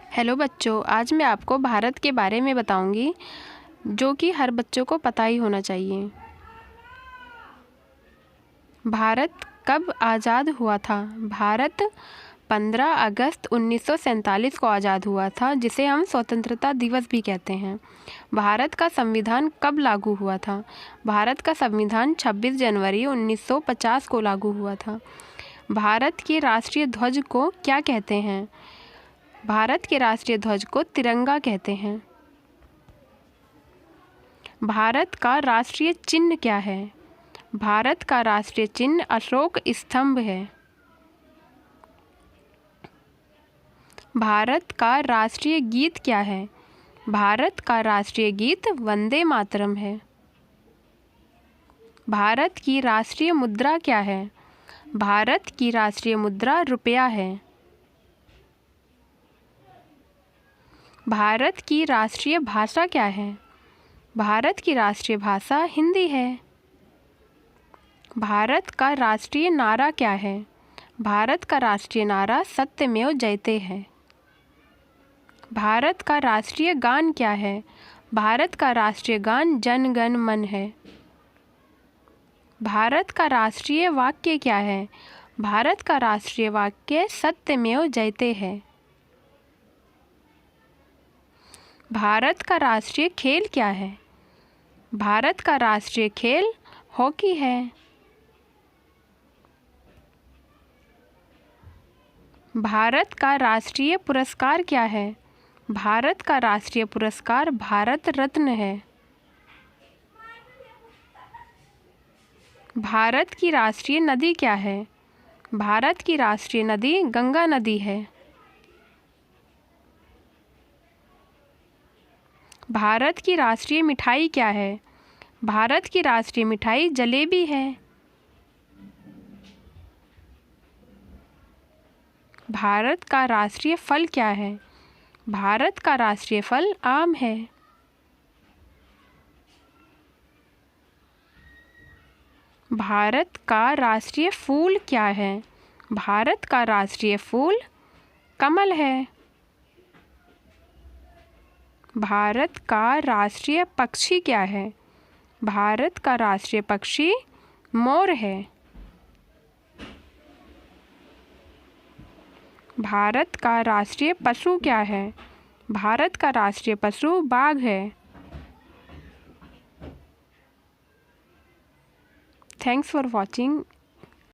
Hello बच्चों, आज मैं आपको भारत के बारे में बताऊंगी जो कि हर बच्चों को पता ही होना चाहिए। भारत कब आज़ाद हुआ था? भारत 15 अगस्त 1947 को आज़ाद हुआ था, जिसे हम स्वतंत्रता दिवस भी कहते हैं। भारत का संविधान कब लागू हुआ था? भारत का संविधान 26 जनवरी 1950 को लागू हुआ था। भारत के राष्ट्रीय ध्वज को क्या कहते हैं? भारत के राष्ट्रीय ध्वज को तिरंगा कहते हैं। भारत का राष्ट्रीय चिन्ह क्या है? भारत का राष्ट्रीय चिन्ह अशोक स्तंभ है। भारत का राष्ट्रीय गीत क्या है? भारत का राष्ट्रीय गीत वंदे मातरम है। भारत की राष्ट्रीय मुद्रा क्या है? भारत की राष्ट्रीय मुद्रा रुपया है। भारत की राष्ट्रीय भाषा क्या है? भारत की राष्ट्रीय भाषा हिंदी है। भारत का राष्ट्रीय नारा क्या है? भारत का राष्ट्रीय नारा सत्यमेव जयते है। भारत का राष्ट्रीय गान क्या है? भारत का राष्ट्रीय गान जन गण मन है। भारत का राष्ट्रीय वाक्य क्या है? भारत का राष्ट्रीय वाक्य सत्यमेव जयते है। भारत का राष्ट्रीय खेल क्या है? भारत का राष्ट्रीय खेल हॉकी है। भारत का राष्ट्रीय पुरस्कार क्या है? भारत का राष्ट्रीय पुरस्कार भारत रत्न है। भारत की राष्ट्रीय नदी क्या है? भारत की राष्ट्रीय नदी गंगा नदी है। भारत की राष्ट्रीय मिठाई क्या है? भारत की राष्ट्रीय मिठाई जलेबी है। भारत का राष्ट्रीय फल क्या है? भारत का राष्ट्रीय फल आम है। भारत का राष्ट्रीय फूल क्या है? भारत का राष्ट्रीय फूल कमल है। भारत का राष्ट्रीय पक्षी क्या है? भारत का राष्ट्रीय पक्षी मोर है। भारत का राष्ट्रीय पशु क्या है? भारत का राष्ट्रीय पशु बाघ है। Thanks for watching.